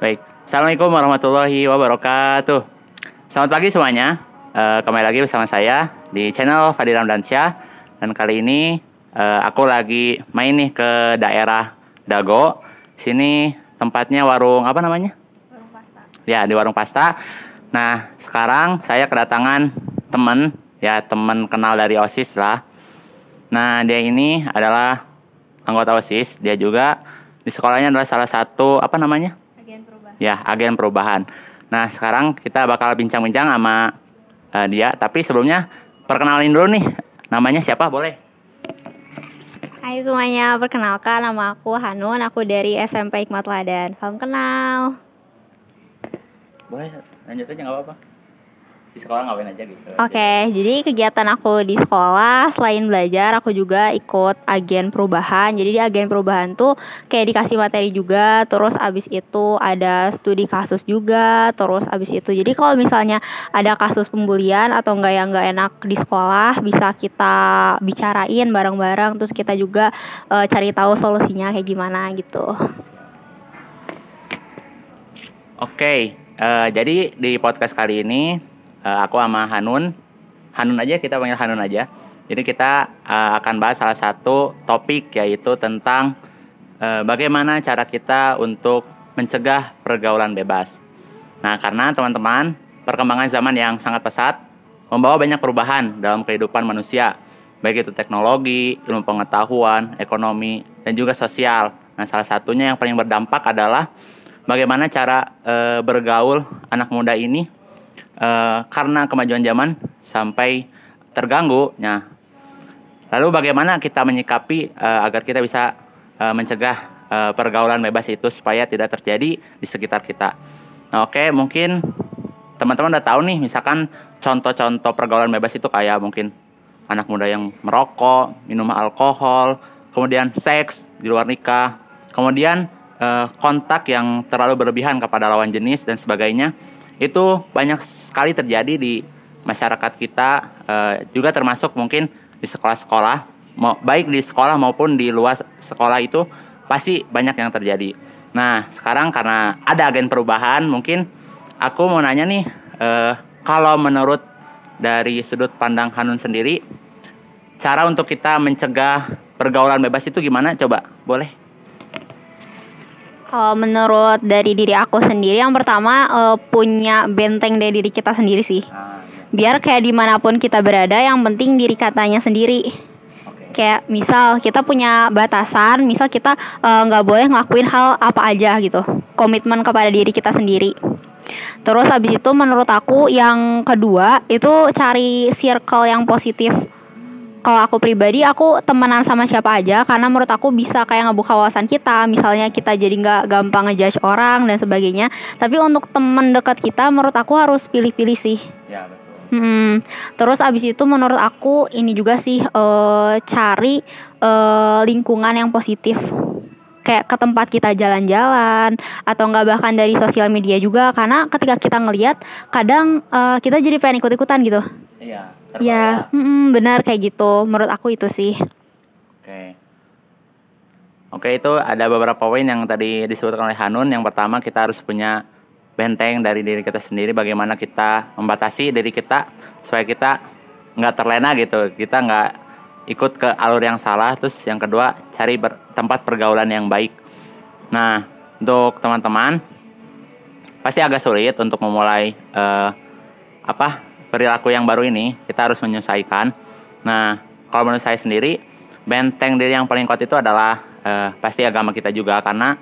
Baik, Assalamualaikum warahmatullahi wabarakatuh. Selamat pagi semuanya. Kembali lagi bersama saya di channel Fadil Ramdansyah. Dan kali ini aku lagi main nih ke daerah Dago. Sini tempatnya warung apa namanya? Warung pasta. Ya, di warung pasta. Nah, sekarang saya kedatangan teman, ya teman kenal dari OSIS lah. Nah, dia ini adalah anggota OSIS. Dia juga di sekolahnya adalah salah satu apa namanya? Agen perubahan. Ya, agen perubahan. Nah, sekarang kita bakal bincang-bincang sama dia. Tapi sebelumnya perkenalin dulu nih. Namanya siapa? Boleh? Hai semuanya, perkenalkan nama aku Hanun, aku dari SMP Hikmat Ladan. Salam kenal. Boleh, lanjut aja nggak apa-apa. Di sekolah ngapain aja gitu. Oke, jadi kegiatan aku di sekolah selain belajar, aku juga ikut agen perubahan. Jadi di agen perubahan tuh kayak dikasih materi juga, terus abis itu ada studi kasus juga, terus abis itu. Jadi kalau misalnya ada kasus pembulian atau enggak yang enggak enak di sekolah, bisa kita bicarain bareng-bareng, terus kita juga cari tahu solusinya kayak gimana gitu. Oke, jadi di podcast kali ini aku sama Hanun aja, kita panggil Hanun aja. Jadi kita akan bahas salah satu topik, yaitu tentang bagaimana cara kita untuk mencegah pergaulan bebas. Nah, karena teman-teman, perkembangan zaman yang sangat pesat membawa banyak perubahan dalam kehidupan manusia, baik itu teknologi, ilmu pengetahuan, ekonomi, dan juga sosial. Nah, salah satunya yang paling berdampak adalah bagaimana cara bergaul anak muda ini karena kemajuan zaman sampai terganggu. Nah, lalu bagaimana kita menyikapi agar kita bisa mencegah pergaulan bebas itu supaya tidak terjadi di sekitar kita. Nah, oke, mungkin teman-teman udah tahu nih, misalkan contoh-contoh pergaulan bebas itu kayak mungkin anak muda yang merokok, minum alkohol, kemudian seks di luar nikah, kemudian kontak yang terlalu berlebihan kepada lawan jenis dan sebagainya. Itu banyak sekali terjadi di masyarakat kita, juga termasuk mungkin di sekolah-sekolah, baik di sekolah maupun di luar sekolah, itu pasti banyak yang terjadi. Nah, sekarang karena ada agen perubahan, mungkin aku mau nanya nih, kalau menurut dari sudut pandang Hanun sendiri, cara untuk kita mencegah pergaulan bebas itu gimana? Coba, boleh? Kalau menurut dari diri aku sendiri, yang pertama punya benteng dari diri kita sendiri sih. Biar kayak dimanapun kita berada, yang penting diri katanya sendiri. Kayak misal kita punya batasan, misal kita nggak boleh ngelakuin hal apa aja gitu. Komitmen kepada diri kita sendiri. Terus habis itu menurut aku yang kedua itu cari circle yang positif. Kalau aku pribadi, aku temenan sama siapa aja, karena menurut aku bisa kayak ngebuka wawasan kita. Misalnya kita jadi nggak gampang ngejudge orang dan sebagainya. Tapi untuk teman dekat kita, menurut aku harus pilih-pilih sih. Ya, betul. Terus abis itu menurut aku ini juga sih, cari lingkungan yang positif. Kayak ke tempat kita jalan-jalan, atau enggak bahkan dari sosial media juga. Karena ketika kita ngelihat, kadang kita jadi pengen ikut-ikutan gitu. Iya. Ya, benar kayak gitu. Menurut aku itu sih. Oke, itu ada beberapa poin yang tadi disebutkan oleh Hanun. Yang pertama, kita harus punya benteng dari diri kita sendiri. Bagaimana kita membatasi diri kita supaya kita nggak terlena gitu. Kita nggak ikut ke alur yang salah. Terus yang kedua, cari tempat pergaulan yang baik. Nah, untuk teman-teman, pasti agak sulit untuk memulai perilaku yang baru ini. Kita harus menyesuaikan. Nah, kalau menurut saya sendiri, benteng diri yang paling kuat itu adalah pasti agama kita juga. Karena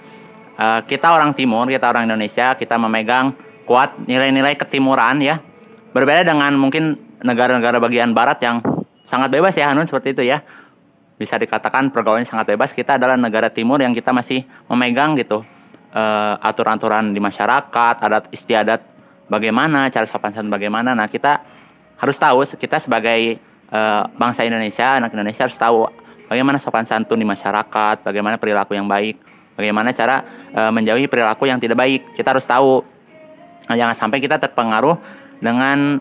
kita orang timur, kita orang Indonesia, kita memegang kuat nilai-nilai ketimuran ya. Berbeda dengan mungkin negara-negara bagian barat yang sangat bebas ya, Hanun, seperti itu ya. Bisa dikatakan pergaulannya sangat bebas. Kita adalah negara timur yang kita masih memegang gitu aturan-aturan di masyarakat, adat istiadat bagaimana, cara sopan santun bagaimana. Nah, kita harus tahu, kita sebagai bangsa Indonesia, anak Indonesia harus tahu bagaimana sopan santun di masyarakat, bagaimana perilaku yang baik, bagaimana cara menjauhi perilaku yang tidak baik. Kita harus tahu. Nah, jangan sampai kita terpengaruh dengan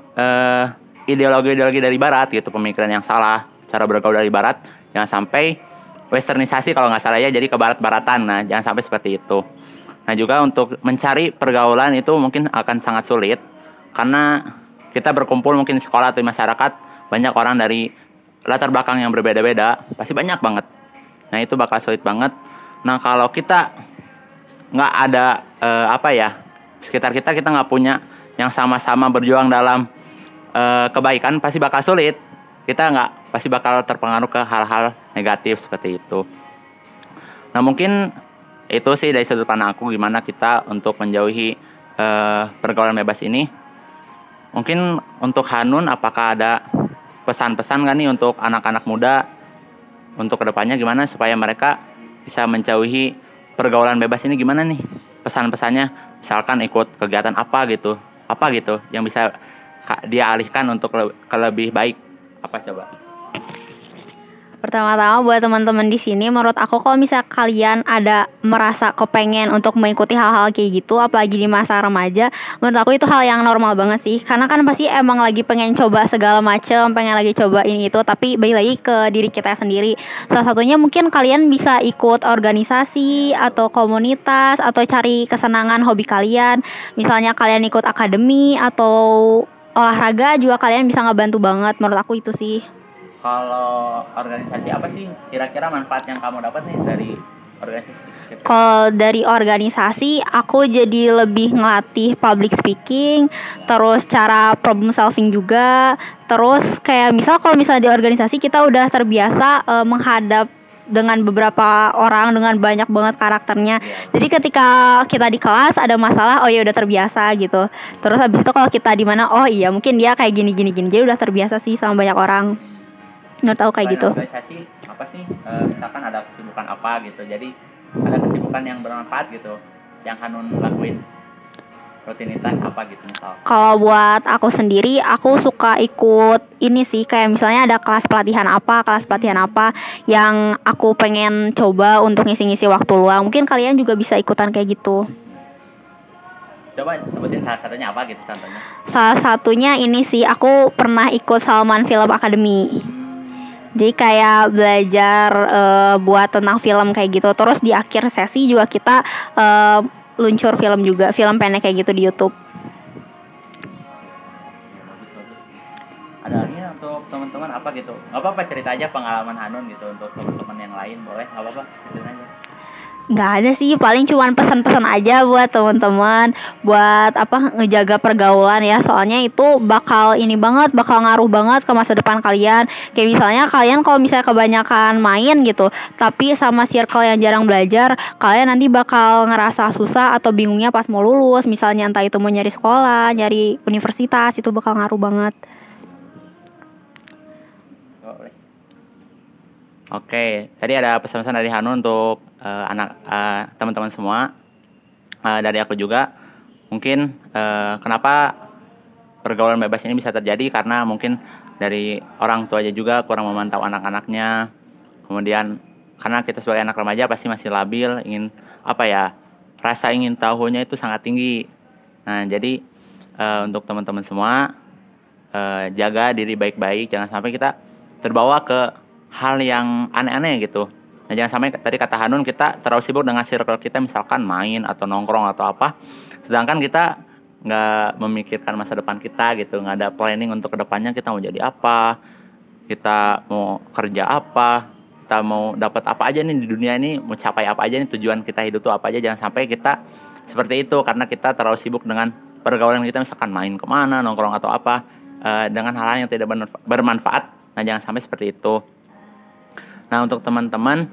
ideologi-ideologi dari barat gitu, pemikiran yang salah, cara bergaul dari barat. Jangan sampai westernisasi kalau nggak salah ya, jadi ke barat-baratan. Nah, jangan sampai seperti itu. Nah, Nah juga untuk mencari pergaulan itu mungkin akan sangat sulit, karena kita berkumpul mungkin di sekolah atau di masyarakat, banyak orang dari latar belakang yang berbeda-beda, pasti banyak banget. Nah itu bakal sulit banget. Nah kalau kita nggak ada sekitar kita nggak punya yang sama-sama berjuang dalam kebaikan, pasti bakal sulit. Kita pasti bakal terpengaruh ke hal-hal negatif seperti itu. Nah mungkin itu sih dari sudut pandang aku, gimana kita untuk menjauhi pergaulan bebas ini. Mungkin untuk Hanun, apakah ada pesan-pesan kan nih untuk anak-anak muda untuk kedepannya, gimana supaya mereka bisa menjauhi pergaulan bebas ini, gimana nih pesan-pesannya? Misalkan ikut kegiatan apa gitu yang bisa dia alihkan untuk lebih baik, apa coba? Pertama-tama buat teman-teman di sini, menurut aku kalau misalnya kalian ada merasa kepengen untuk mengikuti hal-hal kayak gitu, apalagi di masa remaja, menurut aku itu hal yang normal banget sih. Karena kan pasti emang lagi pengen coba segala macam, pengen lagi coba ini itu, tapi balik lagi ke diri kita sendiri. Salah satunya mungkin kalian bisa ikut organisasi atau komunitas, atau cari kesenangan hobi kalian. Misalnya kalian ikut akademi atau olahraga juga, kalian bisa ngebantu banget. Menurut aku itu sih. Kalau organisasi apa sih kira-kira manfaat yang kamu dapat nih dari organisasi? Kalau dari organisasi, aku jadi lebih ngelatih public speaking, terus cara problem solving juga. Terus kayak kalau misalnya di organisasi kita udah terbiasa menghadap dengan beberapa orang dengan banyak banget karakternya. Jadi ketika kita di kelas ada masalah, oh ya udah terbiasa gitu. Terus habis itu kalau kita di mana, oh iya mungkin dia kayak gini. Jadi udah terbiasa sih sama banyak orang. Nggak tahu kayak gitu. Organisasi apa sih? Misalkan ada kesibukan apa gitu. Jadi ada kesibukan yang bermanfaat gitu yang Hanun lakuin, rutinitas apa gitu misal. Kalau buat aku sendiri, aku suka ikut ini sih, kayak misalnya ada kelas pelatihan apa yang aku pengen coba untuk ngisi-ngisi waktu luang. Mungkin kalian juga bisa ikutan kayak gitu. Coba sebutin salah satunya apa gitu contohnya. Salah satunya ini sih, aku pernah ikut Salman Film Academy. Jadi kayak belajar buat tentang film kayak gitu. Terus di akhir sesi juga kita luncur film juga, film pendek kayak gitu di YouTube. Ada lagi untuk teman-teman apa gitu? Gak apa-apa, cerita aja pengalaman Hanun gitu untuk teman-teman yang lain, boleh? Gak apa-apa, cerita aja. Nggak ada sih, paling cuman pesan-pesan aja buat teman-teman, buat ngejaga pergaulan ya, soalnya itu bakal ngaruh banget ke masa depan kalian. Kayak misalnya kalian kalau misalnya kebanyakan main gitu, tapi sama circle yang jarang belajar, kalian nanti bakal ngerasa susah atau bingungnya pas mau lulus. Misalnya entah itu mau nyari sekolah, nyari universitas, itu bakal ngaruh banget. Oke, tadi ada pesan-pesan dari Hanun untuk teman-teman semua. Dari aku juga, mungkin kenapa pergaulan bebas ini bisa terjadi, karena mungkin dari orang tuanya juga kurang memantau anak-anaknya. Kemudian karena kita sebagai anak remaja pasti masih labil, rasa ingin tahunya itu sangat tinggi. Nah jadi untuk teman-teman semua, jaga diri baik-baik, jangan sampai kita terbawa ke hal yang aneh-aneh gitu. Nah jangan sampai tadi kata Hanun, kita terlalu sibuk dengan circle kita, misalkan main atau nongkrong atau apa, sedangkan kita nggak memikirkan masa depan kita gitu, nggak ada planning untuk kedepannya kita mau jadi apa, kita mau kerja apa, kita mau dapat apa aja nih di dunia ini, mau capai apa aja nih, tujuan kita hidup tuh apa aja. Jangan sampai kita seperti itu karena kita terlalu sibuk dengan pergaulan kita, misalkan main kemana, nongkrong atau apa, dengan hal-hal yang tidak bermanfaat. Nah jangan sampai seperti itu. Nah untuk teman-teman,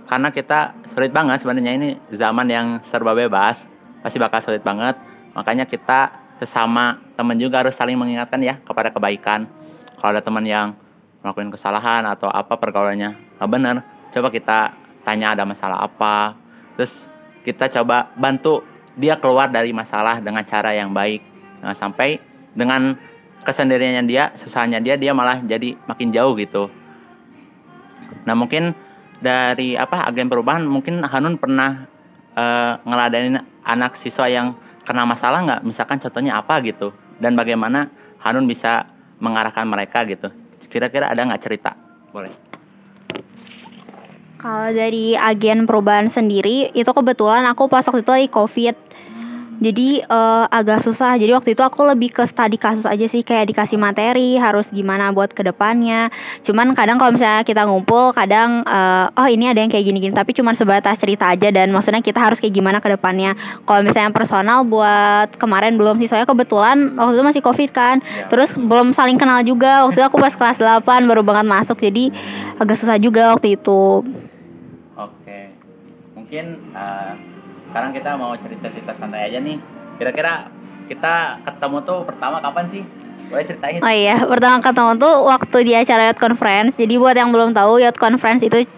karena kita sulit banget sebenarnya, ini zaman yang serba bebas, pasti bakal sulit banget. Makanya kita sesama teman juga harus saling mengingatkan ya kepada kebaikan. Kalau ada teman yang melakukan kesalahan atau apa pergaulannya nggak benar, coba kita tanya ada masalah apa, terus kita coba bantu dia keluar dari masalah dengan cara yang baik. Jangan sampai dengan kesendiriannya dia, susahnya dia malah jadi makin jauh gitu. Nah mungkin dari agen perubahan, mungkin Hanun pernah ngeladainin anak siswa yang kena masalah nggak? Misalkan contohnya apa gitu, dan bagaimana Hanun bisa mengarahkan mereka gitu. Kira-kira ada nggak cerita? Boleh. Kalau dari agen perubahan sendiri itu kebetulan aku pas waktu itu lagi COVID. Jadi agak susah. Jadi waktu itu aku lebih ke studi kasus aja sih, kayak dikasih materi harus gimana buat kedepannya. Cuman kadang kalau misalnya kita ngumpul, kadang oh ini ada yang kayak gini-gini, tapi cuman sebatas cerita aja dan maksudnya kita harus kayak gimana kedepannya. Kalau misalnya personal buat kemarin belum sih, soalnya kebetulan waktu itu masih COVID kan. Terus belum saling kenal juga. Waktu itu aku pas kelas 8 baru banget masuk, jadi agak susah juga waktu itu. Oke. Mungkin sekarang kita mau cerita-cerita santai aja nih. Kira-kira kita ketemu tuh pertama kapan sih? Boleh ceritain? Oh iya, pertama ketemu tuh waktu di acara Youth Conference. Jadi buat yang belum tahu, Youth Conference itu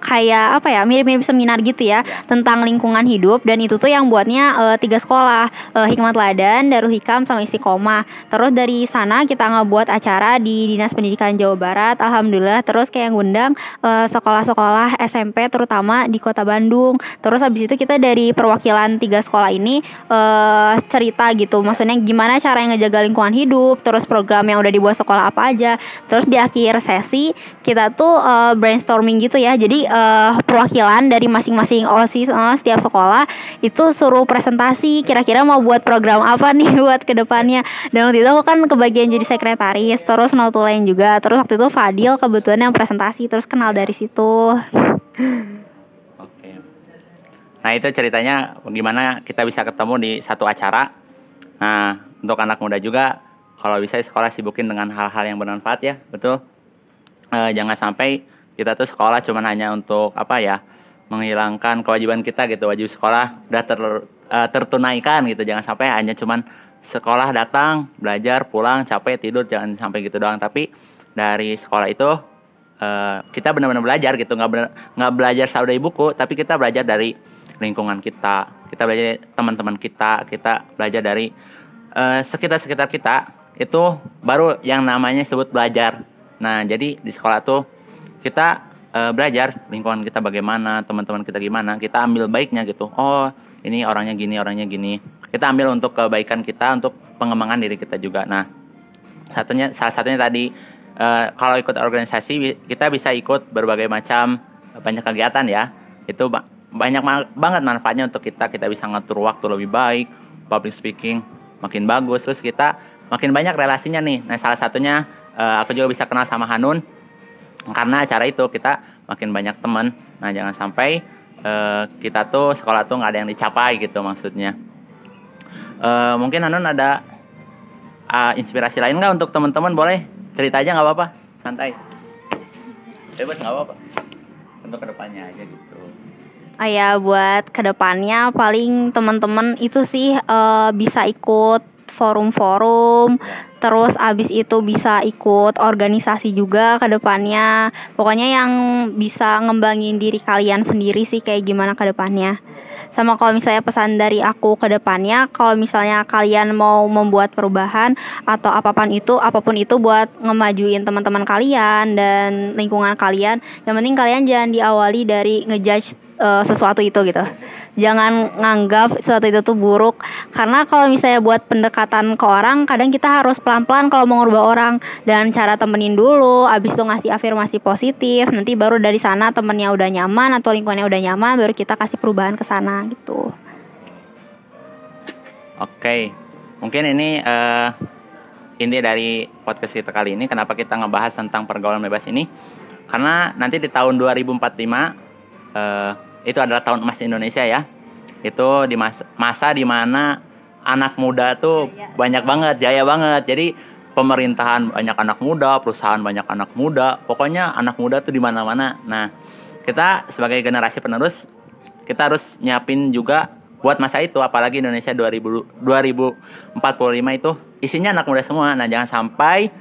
kayak apa ya, mirip-mirip seminar gitu ya, tentang lingkungan hidup. Dan itu tuh yang buatnya 3 sekolah, Hikmat Ladan, Darul Hikam, sama Istiqomah. Terus dari sana kita ngebuat acara di Dinas Pendidikan Jawa Barat, alhamdulillah. Terus kayak ngundang sekolah-sekolah SMP terutama di Kota Bandung. Terus habis itu kita dari perwakilan 3 sekolah ini cerita gitu, maksudnya gimana cara yang ngejaga lingkungan hidup, terus program yang udah dibuat sekolah apa aja. Terus di akhir sesi kita tuh brainstorming gitu ya. Jadi perwakilan dari masing-masing OSIS setiap sekolah itu suruh presentasi kira-kira mau buat program apa nih buat kedepannya. Dan waktu itu aku kan kebagian jadi sekretaris, terus notulain juga. Terus waktu itu Fadil kebetulan yang presentasi, terus kenal dari situ. Oke. Nah itu ceritanya gimana kita bisa ketemu di satu acara. Nah untuk anak muda juga, kalau bisa sekolah sibukin dengan hal-hal yang bermanfaat ya, betul. Jangan sampai kita tuh sekolah cuman hanya untuk apa ya, menghilangkan kewajiban kita gitu. Wajib sekolah udah tertunaikan gitu. Jangan sampai hanya cuman sekolah datang, belajar, pulang, capek, tidur, jangan sampai gitu doang. Tapi dari sekolah itu kita benar-benar belajar gitu, nggak belajar dari buku, tapi kita belajar dari lingkungan kita belajar dari teman-teman kita belajar dari sekitar kita. Itu baru yang namanya sebut belajar. Nah jadi di sekolah tuh kita belajar lingkungan kita bagaimana, teman-teman kita gimana, kita ambil baiknya gitu. Oh ini orangnya gini, kita ambil untuk kebaikan kita, untuk pengembangan diri kita juga. Nah salah satunya tadi kalau ikut organisasi kita bisa ikut berbagai macam banyak kegiatan ya. Itu banyak banget manfaatnya untuk kita bisa ngatur waktu lebih baik, public speaking makin bagus, terus kita makin banyak relasinya nih. Nah salah satunya aku juga bisa kenal sama Hanun karena acara itu, kita makin banyak teman. Nah jangan sampai kita tuh sekolah tuh nggak ada yang dicapai gitu maksudnya. Mungkin Hanun ada inspirasi lain nggak untuk teman-teman? Boleh cerita aja, nggak apa-apa, santai, bebas, nggak apa-apa, untuk kedepannya aja gitu. Ya buat kedepannya paling teman-teman itu sih bisa ikut forum-forum, terus abis itu bisa ikut organisasi juga kedepannya. Pokoknya yang bisa ngembangin diri kalian sendiri sih, kayak gimana kedepannya. Sama kalau misalnya pesan dari aku ke depannya, kalau misalnya kalian mau membuat perubahan atau apapun itu buat ngemajuin teman-teman kalian dan lingkungan kalian, yang penting kalian jangan diawali dari ngejudge sesuatu itu gitu. Jangan nganggap sesuatu itu tuh buruk, karena kalau misalnya buat pendekatan ke orang, kadang kita harus pelan-pelan kalau mau ngubah orang, dan cara temenin dulu, abis itu ngasih afirmasi positif, nanti baru dari sana temennya udah nyaman atau lingkungannya udah nyaman, baru kita kasih perubahan ke sana gitu. Oke, mungkin ini inti dari podcast kita kali ini. Kenapa kita ngebahas tentang pergaulan bebas ini? Karena nanti di tahun 2045 itu adalah tahun emas Indonesia ya. Itu di masa dimana anak muda tuh banyak banget, jaya banget. Jadi pemerintahan banyak anak muda, perusahaan banyak anak muda, pokoknya anak muda tuh di mana-mana. Nah, kita sebagai generasi penerus, kita harus nyiapin juga buat masa itu. Apalagi Indonesia 2045 itu isinya anak muda semua. Nah, jangan sampai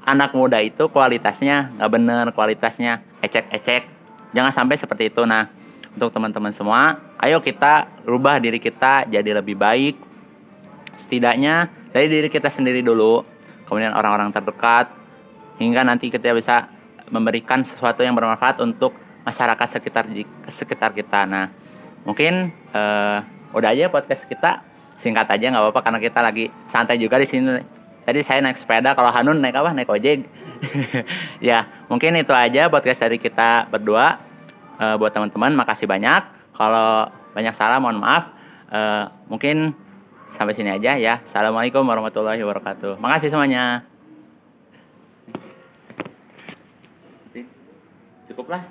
anak muda itu kualitasnya nggak bener, kualitasnya ecek-ecek. Jangan sampai seperti itu. Nah, untuk teman-teman semua, ayo kita rubah diri kita jadi lebih baik. Setidaknya dari diri kita sendiri dulu, kemudian orang-orang terdekat, hingga nanti kita bisa memberikan sesuatu yang bermanfaat untuk masyarakat sekitar kita. Nah, mungkin udah aja podcast kita, singkat aja nggak apa-apa karena kita lagi santai juga di sini. Tadi saya naik sepeda, kalau Hanun naik apa? Naik ojek. Ya, mungkin itu aja podcast dari kita berdua. buat teman-teman. Makasih banyak. Kalau banyak salah mohon maaf. Mungkin sampai sini aja ya. Assalamualaikum warahmatullahi wabarakatuh. Makasih semuanya. Cukuplah.